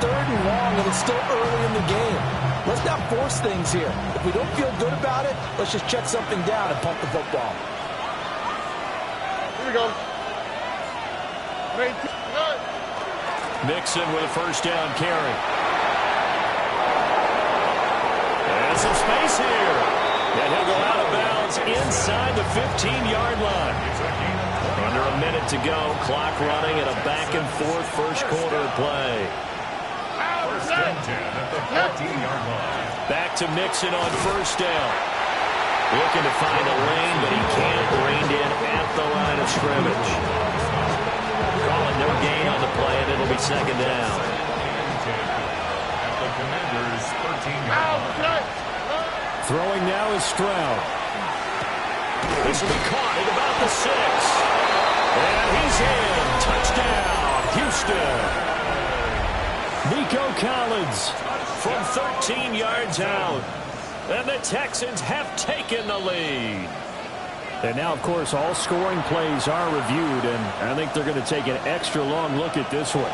3rd and long, and it's still early in the game. Let's not force things here. If we don't feel good about it, let's just check something down and pump the football. Here we go. Mixon with a first down carry. And some space here. And he'll go out of bounds inside the 15-yard line. Under a minute to go. Clock running and a back-and-forth first quarter play. First and 10 at the 14-yard line. Back to Mixon on first down. Looking to find a lane, but he can't. Reined in at the line of scrimmage. Calling no gain on the play, and it'll be second down. At the Commanders' 13-yard line. Throwing now is Stroud. This will be caught at about the 6. And he's in. Touchdown, Houston. Nico Collins from 13 yards out. And the Texans have taken the lead. And now, of course, all scoring plays are reviewed, and I think they're going to take an extra long look at this one.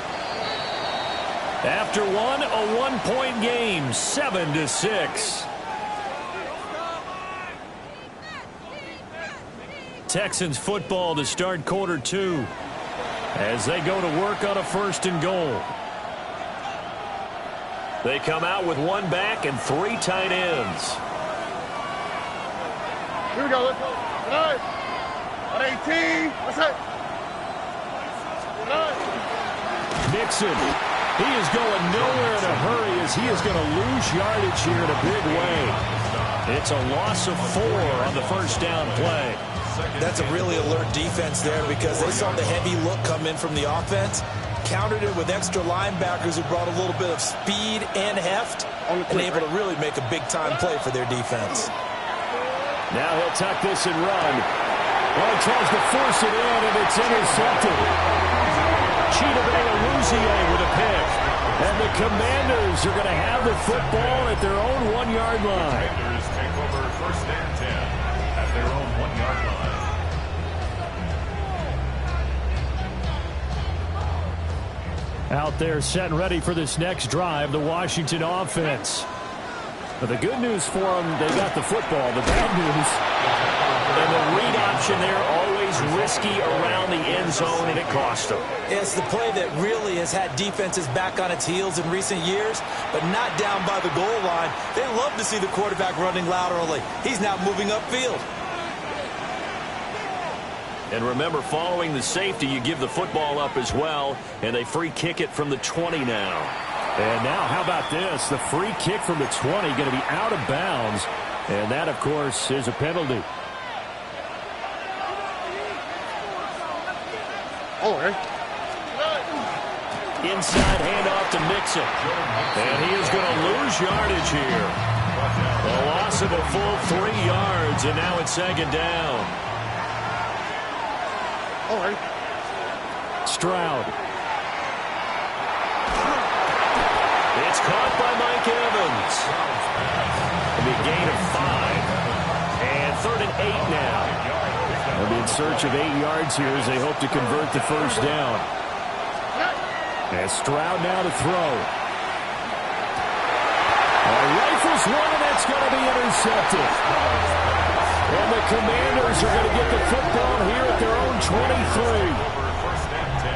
After one, a one-point game, 7-6. Texans football to start quarter 2 as they go to work on a 1st and goal. They come out with one back and 3 tight ends. Here we go. Let's go. Good. On 18. That's it. Good. Mixon. He is going nowhere in a hurry as he is going to lose yardage here in a big way. It's a loss of 4 on the first down play. That's a really alert defense there because they saw the heavy look come in from the offense, countered it with extra linebackers who brought a little bit of speed and heft, and able to really make a big-time play for their defense. Now he'll tuck this and run. Well, he tries to force it in, and it's intercepted. Chidobe with a pick. And the Commanders are going to have the football at their own 1-yard line. Commanders take over 1st and 10 at their own 1-yard line. Out there set and ready for this next drive, the Washington offense. But the good news for them, they got the football. The bad news, and the read option there, always risky around the end zone, and it cost them. It's the play that really has had defenses back on its heels in recent years, but not down by the goal line. They love to see the quarterback running laterally. He's now moving upfield. And remember, following the safety, you give the football up as well, and they free kick it from the 20 now. And now, how about this? The free kick from the 20 going to be out of bounds. And that, of course, is a penalty. Oh, right. Inside handoff to Mixon. And he is going to lose yardage here. A loss of a full 3 yards, and now it's second down. All right. Stroud. It's caught by Mike Evans. It'll be a gain of 5. And 3rd and 8 now. They'll be in search of 8 yards here as they hope to convert the first down. And Stroud now to throw. Rifles one, and that's going to be intercepted. And the Commanders are going to get the football here at their own 23. 1st and 10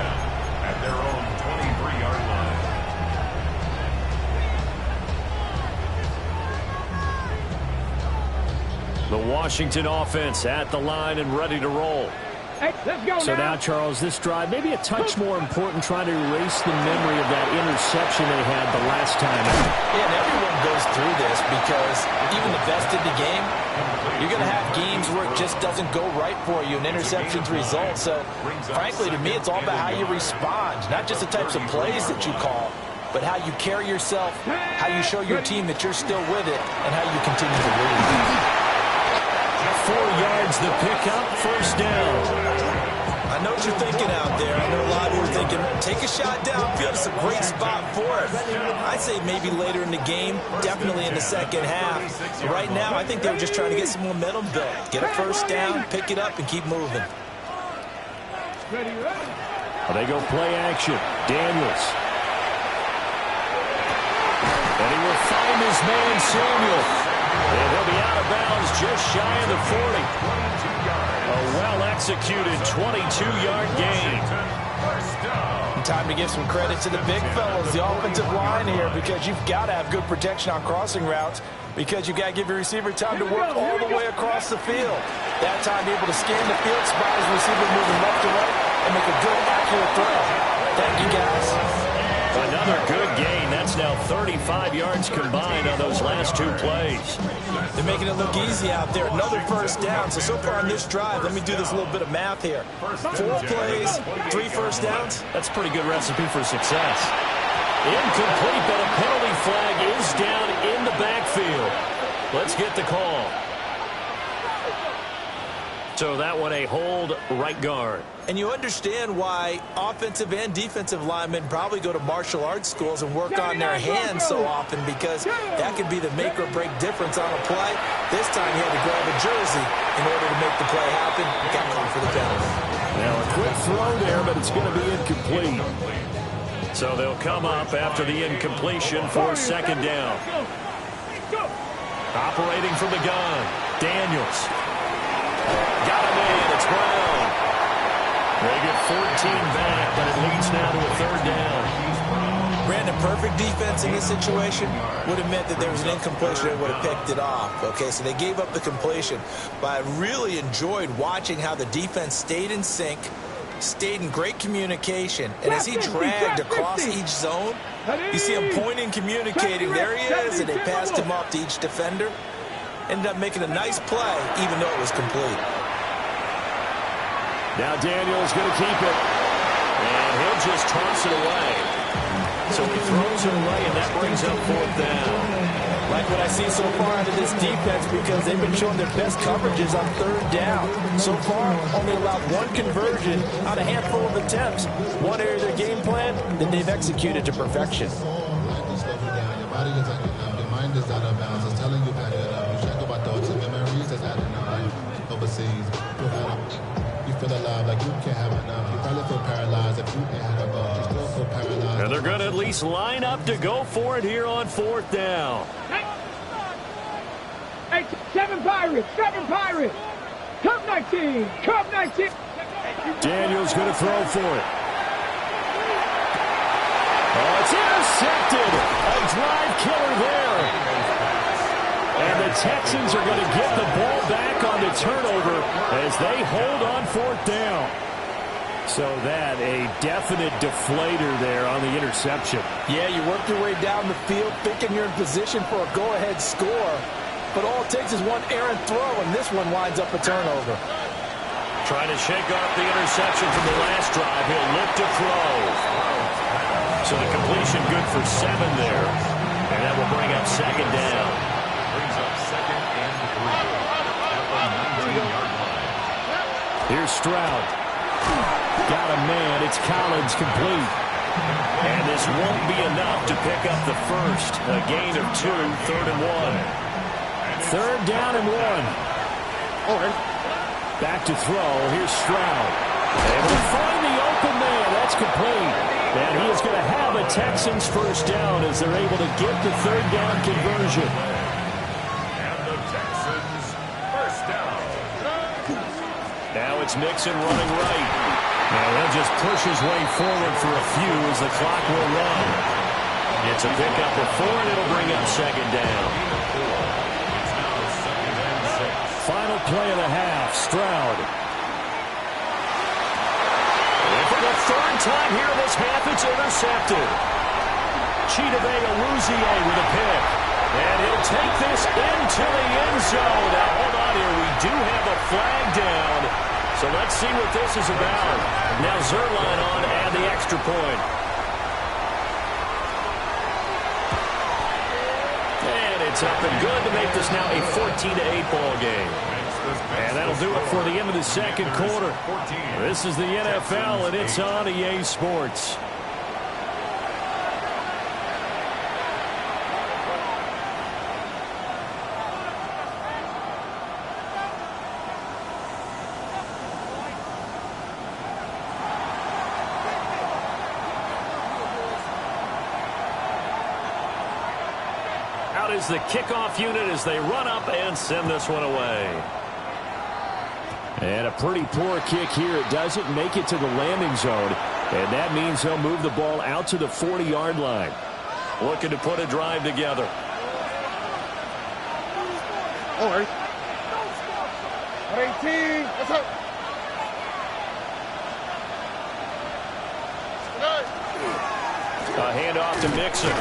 at their own 23-yard line. The Washington offense at the line and ready to roll. Hey, let's go so now, Charles, this drive maybe a touch more important, trying to erase the memory of that interception they had the last time out. Yeah, and everyone goes through this because even the best in the game, you're going to have games where it just doesn't go right for you, and interceptions result. So, frankly, to me, it's all about how you respond, not just the types of plays that you call, but how you carry yourself, how you show your team that you're still with it, and how you continue to lead. 4 yards the pickup, first down. I know what you're thinking out there. I know a lot of you are thinking, take a shot downfield. It's a great spot for it. I'd say maybe later in the game, definitely in the second half. But right now, I think they were just trying to get some momentum built. Get a first down, pick it up, and keep moving. Well, they go play action. Daniels. his man Samuel. And he'll be out of bounds just shy of the 40. A well-executed 22-yard gain. Time to give some credit to the big fellas, the offensive line here, because you've got to have good protection on crossing routes, because you've got to give your receiver time to work all the way across the field. That time able to scan the field, spot his receiver moving left to right, and make a good, accurate throw. Thank you, guys. Another good gain. That's now 35 yards combined on those last 2 plays. They're making it look easy out there. Another first down. So far on this drive, let me do this little bit of math here. 4 plays, 3 first downs. That's a pretty good recipe for success. Incomplete, but a penalty flag is down in the backfield. Let's get the call. So that one a hold, right guard. And you understand why offensive and defensive linemen probably go to martial arts schools and work on their hands so often, because that could be the make or break difference on a play. This time he had to grab a jersey in order to make the play happen. Got called for the penalty. Now a quick throw there, but it's going to be incomplete. So they'll come up after the incompletion for second down. Operating from the gun, Daniels. Got him in. It's Brown. They get 14 back, but it leads now to a third down. Brandon, perfect defense in this situation would have meant that there was an incompletion and would have picked it off. Okay, so they gave up the completion. But I really enjoyed watching how the defense stayed in sync, stayed in great communication. And as he dragged across each zone, you see him pointing, communicating. There he is, and they passed him off to each defender. Ended up making a nice play, even though it was complete. Now Daniels going to keep it. And he'll just toss it away. So he throws it away, and that brings up fourth down. Like what I see so far out of this defense, because they've been showing their best coverages on third down. So far, only allowed 1 conversion on a handful of attempts. One area of their game plan that they've executed to perfection. Your body is your mind is out of bounds. It's telling you that you check about thoughts and memories that's adding up overseas. You feel alive like you can't have enough. You probably feel paralyzed if you ain't had a goal. You still feel paralyzed. And they're going to at least line up to go for it here on fourth down. Hey, 7 Pirates, 7 Pirates. Cup 19, Cup 19. Daniels going to throw for it. Oh, it's intercepted. A drive killer there. And the Texans are going to get the ball back on the turnover as they hold on fourth down. So that a definite deflator there on the interception. Yeah, you work your way down the field thinking you're in position for a go-ahead score. But all it takes is one errant throw, and this one winds up a turnover. Trying to shake off the interception from the last drive. He'll look to throw. So the completion good for 7 there. And that will bring up second down. Brings up second and 3. At the 19-yard line. Here's Stroud. Got a man. It's Collins complete. And this won't be enough to pick up the first. A gain of 2, 3rd and 1. Third down and 1. Back to throw. Here's Stroud. Able to find the open man. That's complete. And he is going to have a Texans first down as they're able to get the third down conversion. And the Texans first down. Now it's Mixon running right. Now he'll just push his way forward for a few as the clock will run. It's a pickup of 4, and it'll bring up second down. Final play of the half, Stroud. And for the third time here in this half, it's intercepted. Chidobe Awuzie with a pick. And he'll take this into the end zone. Now, hold on here. We do have a flag down. So let's see what this is about. Now Zerline on and the extra point. And it's up and good to make this now a 14-8 ball game. And that'll do it for the end of the second quarter. This is the NFL, and it's on EA Sports. out is the kickoff unit as they run up and send this one away. And a pretty poor kick here. It doesn't make it to the landing zone. And that means they'll move the ball out to the 40-yard line. Looking to put a drive together. Don't worry. 18. What's up? A handoff to Mixon.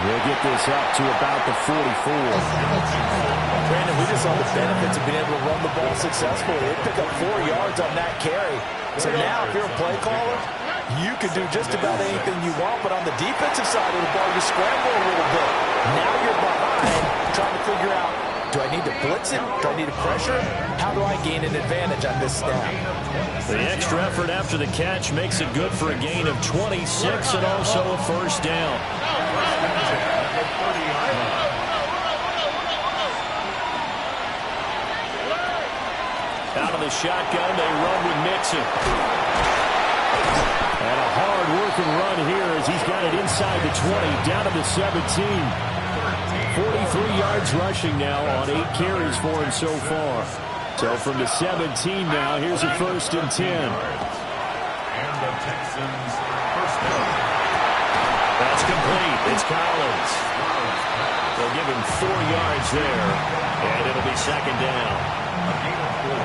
We'll get this up to about the 44. Brandon, we just saw the benefits of being able to run the ball successfully. They pick up 4 yards on that carry. So now if you're a play caller, you can do just about anything you want. But on the defensive side of the ball, you scramble a little bit. Now you're behind trying to figure out, do I need to blitz it? Do I need to pressure it? How do I gain an advantage on this snap? The extra effort after the catch makes it good for a gain of 26 and also a first down. Out of the shotgun, they run with Mixon. And a hard-working run here as he's got it inside the 20, down to the 17. 43 yards rushing now on 8 carries for him so far. So from the 17 now, here's a first and 10. And the Texans first down. That's complete. It's Collins. They'll give him 4 yards there, and it'll be second down. A gain of 4.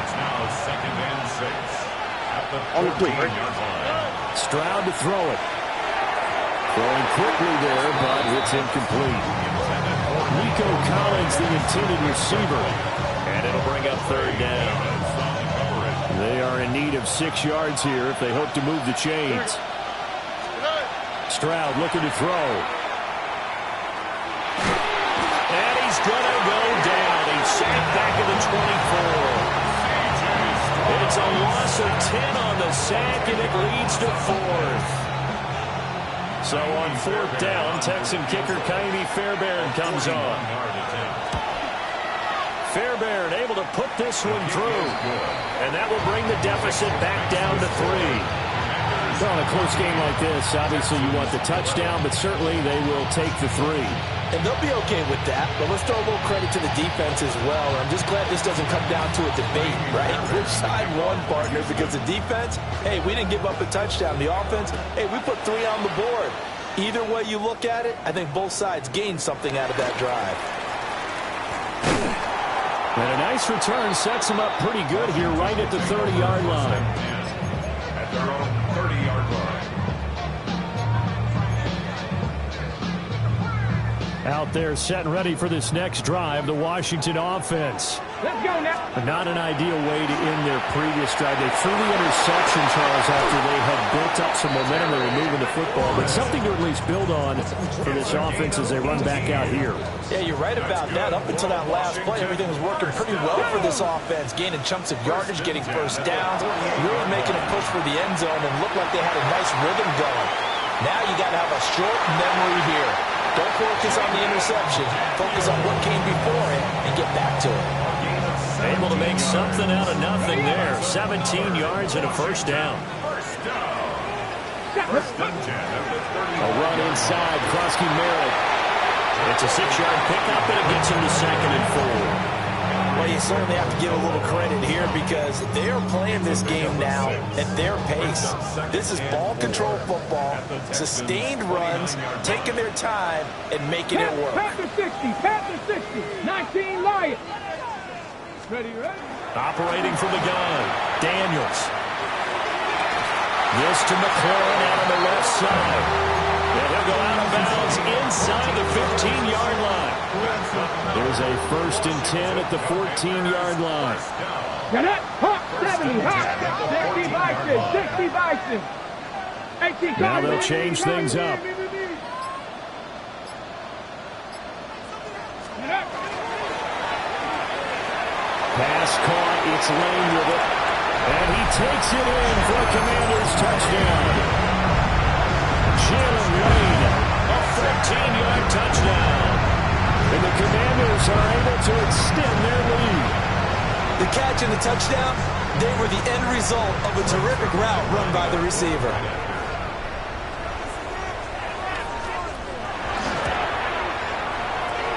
It's now second and 6 at the 14-yard line. Stroud to throw it. Throwing quickly there, but it's incomplete. Nico Collins, the intended receiver. And it'll bring up third down. They are in need of 6 yards here if they hope to move the chains. Stroud looking to throw. And he's going to go down. He's sacked back at the 24. It's a loss of 10 on the sack, and it leads to 4th. So on 4th down, Texan kicker Kaimi Fairbairn comes on. Fairbairn able to put this one through. And that will bring the deficit back down to 3. Well, in a close game like this, obviously you want the touchdown, but certainly they will take the 3. And they'll be okay with that, but let's throw a little credit to the defense as well. I'm just glad this doesn't come down to a debate, right? Which side won, partner? Because the defense, hey, we didn't give up a touchdown. The offense, hey, we put 3 on the board. Either way you look at it, I think both sides gained something out of that drive. And a nice return sets them up pretty good here right at the 30-yard line. At their own 30-yard line. Out there set and ready for this next drive, the Washington offense. Let's go now. Not an ideal way to end their previous drive. They threw the interception, Charles, after they had built up some momentum. They were moving the football, but something to at least build on for this offense as they run back out here. Yeah, you're right about that. Up until that last play, everything was working pretty well for this offense. Gaining chunks of yardage, getting first downs, really making a push for the end zone, and looked like they had a nice rhythm going. Now you got to have a short memory here. Don't focus on the interception. Focus on what came before it and get back to it. Able to make something out of nothing there. 17 yards and a first down. First and 10 at the 30. A run inside. Krosky Merritt. It's a 6-yard pickup, and it gets him to second and 4. Well, you certainly have to give a little credit here because they are playing this game now at their pace. This is ball control football, sustained runs, taking their time and making it work. Panther 60, Panther 60, 19 Lions. Ready? Operating from the gun, Daniels. This to McLaurin out on the left side. And he'll go out of bounds inside the 15-yard line. There's a first and 10 at the 14-yard line. Get it? Hawk 70, Hawk 60 Bison, 60 Bison. 18 Now they'll change things up. Pass caught, it's Lane with it. And he takes it in for a Commanders touchdown. Jalen Lane, a 14-yard touchdown. And the Commanders are able to extend their lead. The catch and the touchdown, they were the end result of a terrific route run by the receiver.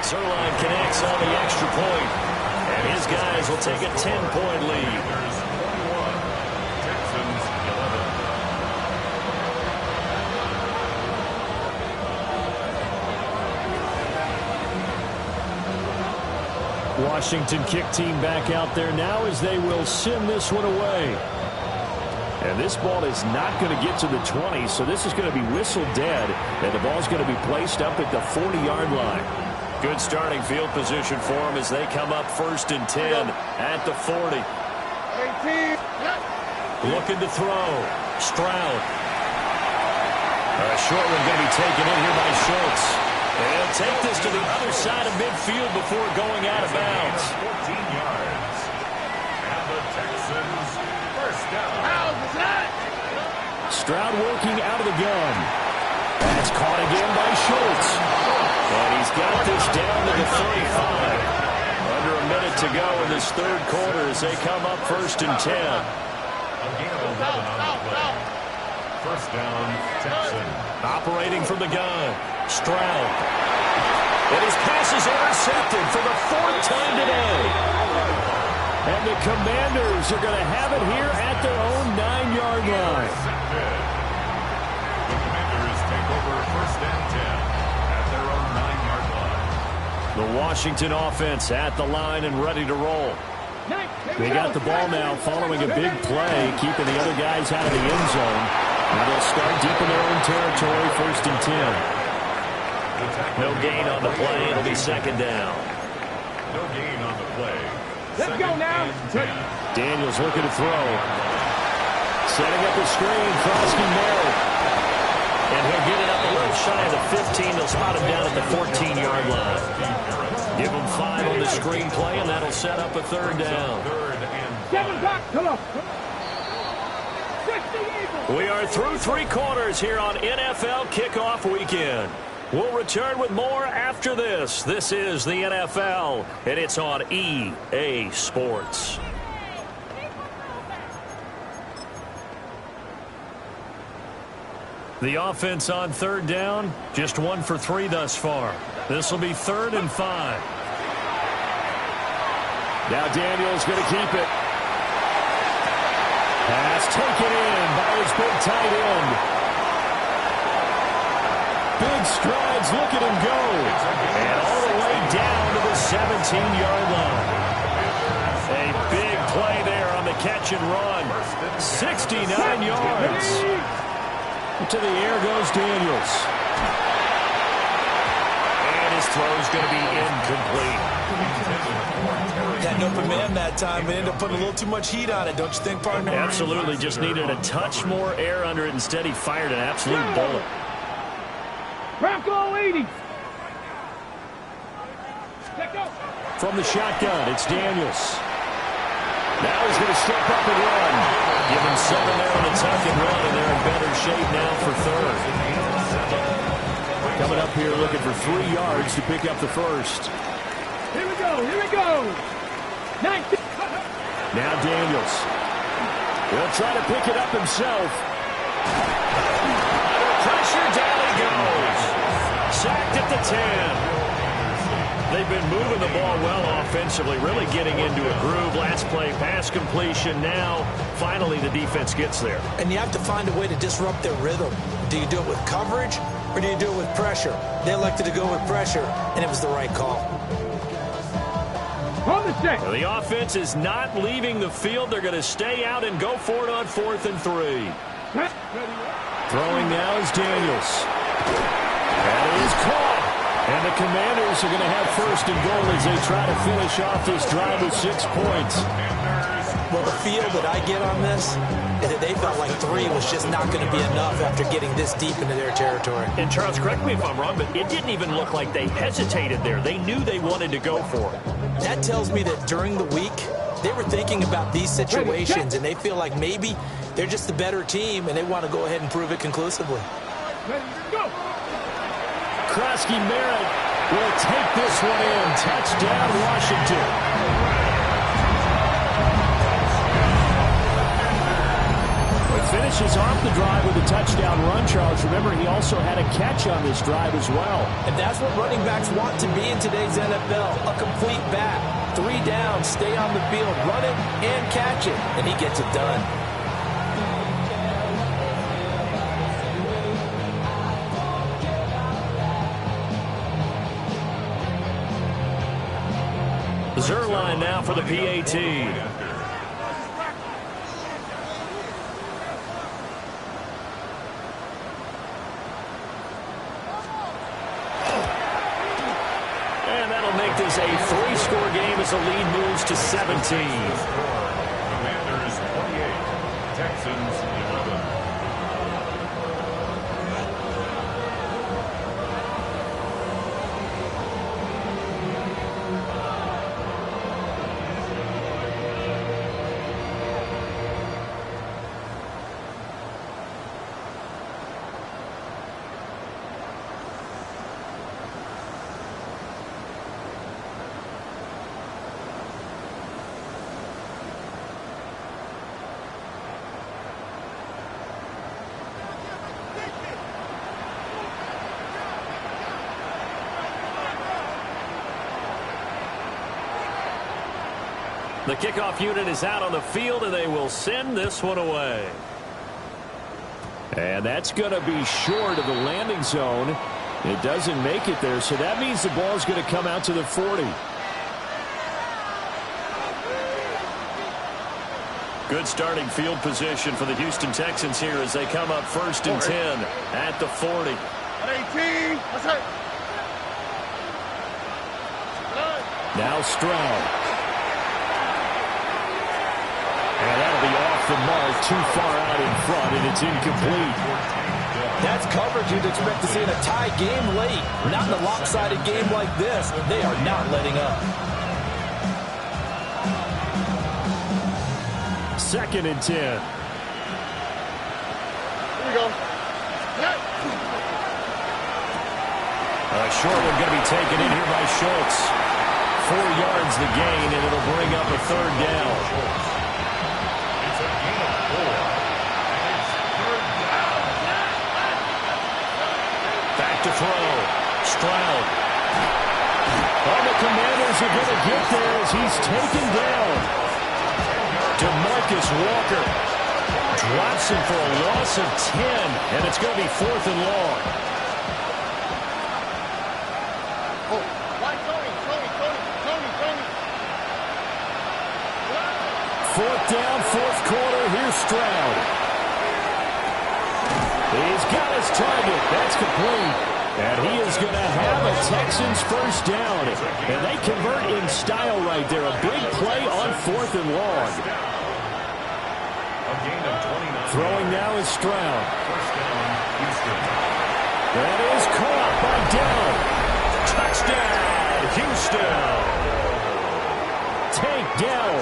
Zerline connects on the extra point, and his guys will take a 10-point lead. Texans 11. Washington kick team back out there now as they will send this one away. And this ball is not going to get to the 20, so this is going to be whistled dead, and the ball's going to be placed up at the 40-yard line. Good starting field position for them as they come up 1st and 10 at the 40. 18. Looking to throw. Stroud. A short one going to be taken in here by Schultz. They'll take this to the other side of midfield before going out of bounds. 14 yards. And the Texans first down. Stroud working out of the gun. That's caught again by Schultz. And he's got this down to the 35. Under a minute to go in this third quarter as they come up 1st and 10. A gain of 11 on the play. First down, Texans. Operating from the gun. Stroud. And his pass is intercepted for the 4th time today. And the Commanders are going to have it here at their own 9-yard line. The Commanders take over 1st and 10 at their own 9-yard line. The Washington offense at the line and ready to roll. They got the ball now following a big play, keeping the other guys out of the end zone. Now they'll start deep in their own territory, 1st and 10. No gain on the play. It'll be 2nd down. No gain on the play. Let's go now. Daniels looking to throw. Setting up a screen. Krosky Merritt. And he'll get it up a little shy of the 15. They'll spot him down at the 14-yard line. Give him 5 on the screen play, and that'll set up a 3rd down. 7 o'clock. Come on. We are through 3 quarters here on NFL Kickoff Weekend. We'll return with more after this. This is the NFL, and it's on EA Sports. The offense on 3rd down, just 1 for 3 thus far. This will be 3rd and 5. Now Daniels going to keep it. Pass taken in by his big tight end. Big strides, look at him go. And all the way down to the 17-yard line. A big play there on the catch and run. 69 yards. To the air goes Daniels. And his throw's going to be incomplete. Got an open man that time, but ended up putting a little too much heat on it, don't you think, partner? Absolutely. Just needed a touch more air under it. Instead, he fired an absolute bullet. Bronco 80. From the shotgun, it's Daniels. Now he's going to step up and run. Give him 7 there on the tuck and run, and they're in better shape now for 3rd. Coming up here looking for 3 yards to pick up the 1st. Here we go. Here we go. 19. Now Daniels. He'll try to pick it up himself. Under pressure, down he goes. Sacked at the 10. They've been moving the ball well offensively, really getting into a groove. Last play, pass completion. Now, finally, the defense gets there. And you have to find a way to disrupt their rhythm. Do you do it with coverage, or do you do it with pressure? They elected to go with pressure, and it was the right call. Well, the offense is not leaving the field. They're going to stay out and go for it on 4th and 3. Throwing now is Daniels. That is caught. And the Commanders are going to have 1st and goal as they try to finish off this drive with 6 points. Well, the feel that I get on this is that they felt like 3 was just not going to be enough after getting this deep into their territory. And Charles, correct me if I'm wrong, but it didn't even look like they hesitated there. They knew they wanted to go for it. That tells me that during the week, they were thinking about these situations, and they feel like maybe they're just the better team, and they want to go ahead and prove it conclusively. Go. Krosky Merritt will take this one in. Touchdown, Washington. finishes off the drive with a touchdown run, Charles. Remember, he also had a catch on this drive as well. And that's what running backs want to be in today's NFL, a complete back. 3 downs, stay on the field, run it and catch it, and he gets it done. Zerline now for the PAT. And that'll make this a 3-score game as the lead moves to 17. Commanders 28, Texans 11. The kickoff unit is out on the field, and they will send this one away. And that's going to be short of the landing zone. It doesn't make it there, so that means the ball is going to come out to the 40. Good starting field position for the Houston Texans here as they come up 1st and 10 at the 40. 18. What's that? Now Stroud. And that'll be off the mark, too far out in front, and it's incomplete. That's coverage you'd expect to see in a tie game late. Not in a lopsided game like this. They are not letting up. 2nd and 10. Here we go. A short one going to be taken in here by Schultz. 4 yards the gain, and it'll bring up a 3rd down. It's a gain of 4. And it's 3rd down. Back to throw. Stroud. Oh, the Commanders are going to get there as he's taken down. DeMarcus Walker drops him for a loss of 10, and it's going to be 4th and long. Oh, why Tony? 4th down, 4th quarter. Here's Stroud. He's got his target. That's complete. And he is going to have a Texans 1st down. And they convert in style right there. A big play on 4th and long. A gain of 29. Throwing now is Stroud. 1st down, Houston. That is caught by Dell. Touchdown, Houston. Tank Dell,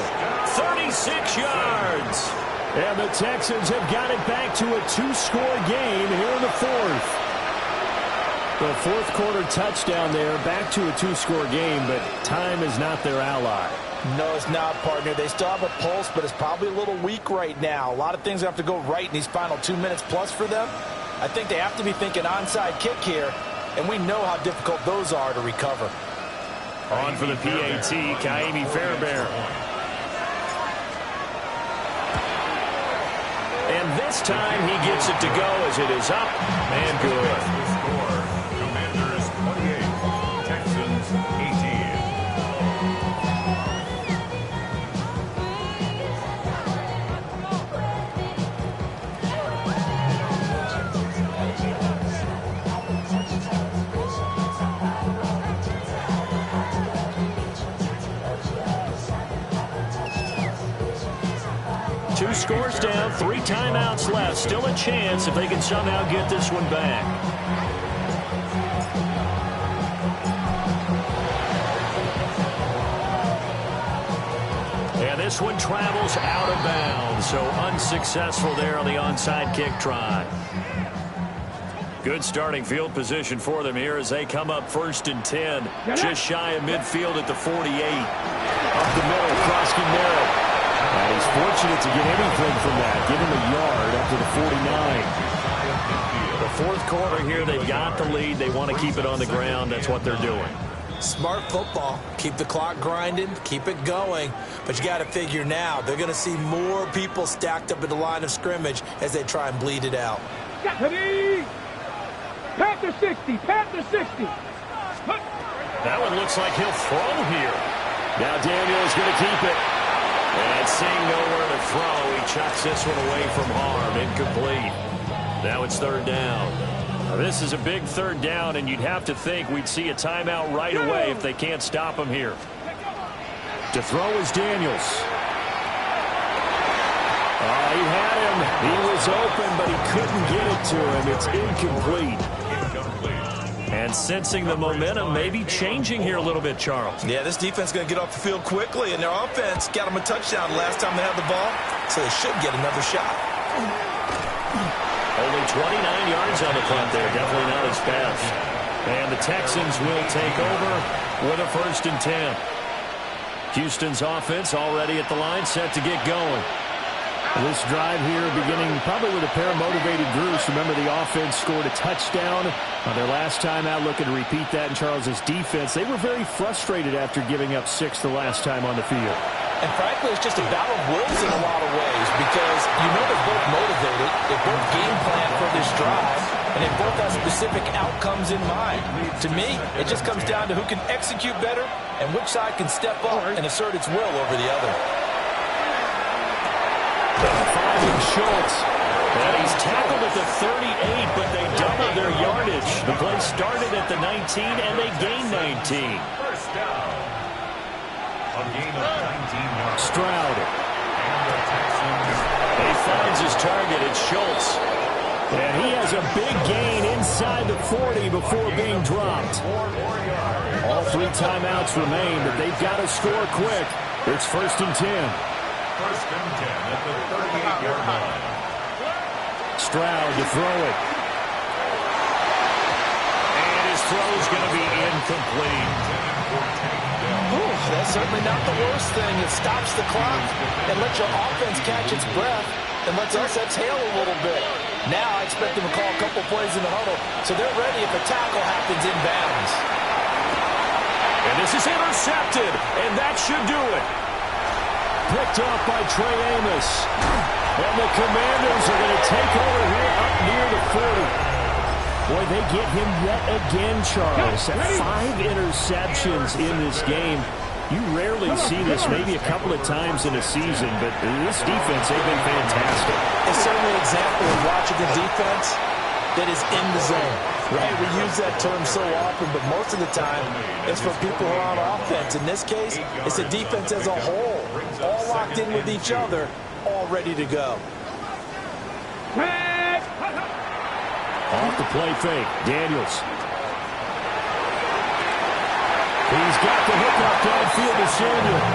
36 yards. And the Texans have got it back to a 2-score game here in the 4th. The 4th quarter touchdown there, back to a 2-score game, but time is not their ally. No, it's not, partner. They still have a pulse, but it's probably a little weak right now. A lot of things have to go right in these final 2 minutes plus for them. I think they have to be thinking onside kick here, and we know how difficult those are to recover. On for the PAT, Kaimi Fairbairn. And this time he gets it to go as it is up and good. Commanders 28, Texans 18. Two scores down, 3 timeouts left. Still a chance if they can somehow get this one back. And this one travels out of bounds, so unsuccessful there on the onside kick try. Good starting field position for them here as they come up 1st and 10. Just shy of midfield at the 48. Up the middle, Krosky Merritt. And he's fortunate to get anything from that. Give him a yard up to the 49. The fourth quarter here, they've got the lead. They want to keep it on the ground. That's what they're doing. Smart football. Keep the clock grinding. Keep it going. But you got to figure now, they're going to see more people stacked up at the line of scrimmage as they try and bleed it out. Panther 60. Panther 60. That one looks like he'll throw here. Now Daniel's going to keep it. And seeing nowhere to throw, he chucks this one away from harm. Incomplete. Now it's third down. Now this is a big third down, and you'd have to think we'd see a timeout right away if they can't stop him here. To throw is Daniels. He had him. He was open, but he couldn't get it to him. It's incomplete. And sensing the momentum, maybe changing here a little bit, Charles. Yeah, this defense is going to get off the field quickly, and their offense got them a touchdown the last time they had the ball, so they should get another shot. Only 29 yards on the front there. Definitely not as fast. And the Texans will take over with a 1st and 10. Houston's offense already at the line, set to get going. This drive here beginning probably with a pair of motivated groups. Remember, the offense scored a touchdown on their last time out, looking to repeat that in Charles's defense. They were very frustrated after giving up 6 the last time on the field. And frankly, it's just a battle of wills in a lot of ways because you know they're both motivated, they both game plan for this drive, and they both have specific outcomes in mind. To me, it just comes down to who can execute better and which side can step up and assert its will over the other. Finding Schultz. And he's tackled at the 38, but they doubled their yardage. The play started at the 19, and they gained 19. First down. A gain of 19 yards. Stroud. And the Texans. He finds his target. It's Schultz. And he has a big gain inside the 40 before being dropped. All 3 timeouts remain, but they've got to score quick. It's 1st and 10. 1st and 10 at the 38-yard line. Stroud to throw it. And his throw is going to be incomplete. Ooh, that's certainly not the worst thing. It stops the clock and lets your offense catch its breath and lets us exhale a little bit. Now I expect them to call a couple plays in the huddle so they're ready if a tackle happens inbounds. And this is intercepted, and that should do it. Picked up by Trey Amos. And the Commanders are going to take over here up near the 40. Boy, they get him yet again, Charles. 5 interceptions in this game. You rarely see this, maybe a couple of times in a season, but this defense, they've been fantastic. It's certainly an example of watching the defense that is in the zone, right? We use that term so often, but most of the time, it's for people who are on offense. In this case, it's the defense as a whole, all locked in with each other, all ready to go. Off the play fake, Daniels. He's got the hookup downfield to Samuel.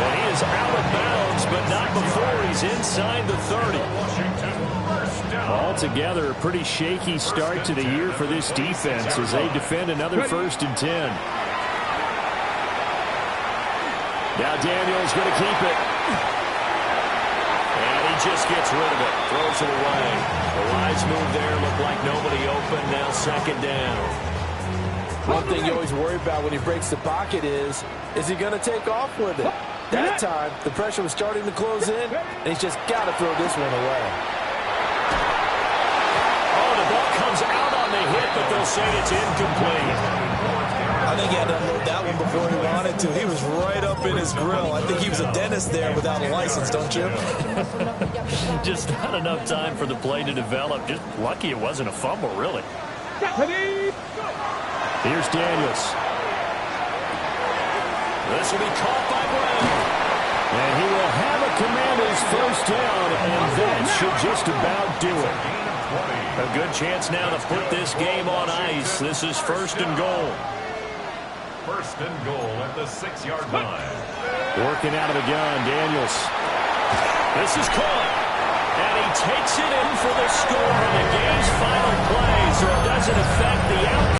And he is out of bounds, but not before he's inside the 30. Altogether, a pretty shaky start to the year for this defense as they defend another 1st and 10. Now Daniel's going to keep it. And he just gets rid of it. Throws it away. The wise move there. Looked like nobody open. Now 2nd down. One thing you always worry about when he breaks the pocket is he going to take off with it? That time, the pressure was starting to close in, and he's just got to throw this one away. Oh, the ball comes out on the hit, but they'll say it's incomplete. I think he had to unload that one before he wanted to. He was right up in his grill. I think he was a dentist there without a license, don't you? Just not enough time for the play to develop. Just lucky it wasn't a fumble, really. Here's Daniels. This will be caught by Brown. And he will have a Commanders 1st down, and that should just about do it. A good chance now to put this game on ice. This is 1st and goal. 1st and goal at the 6-yard line. Working out of the gun, Daniels. This is caught. And he takes it in for the score on the game's final play, so it doesn't affect the outcome.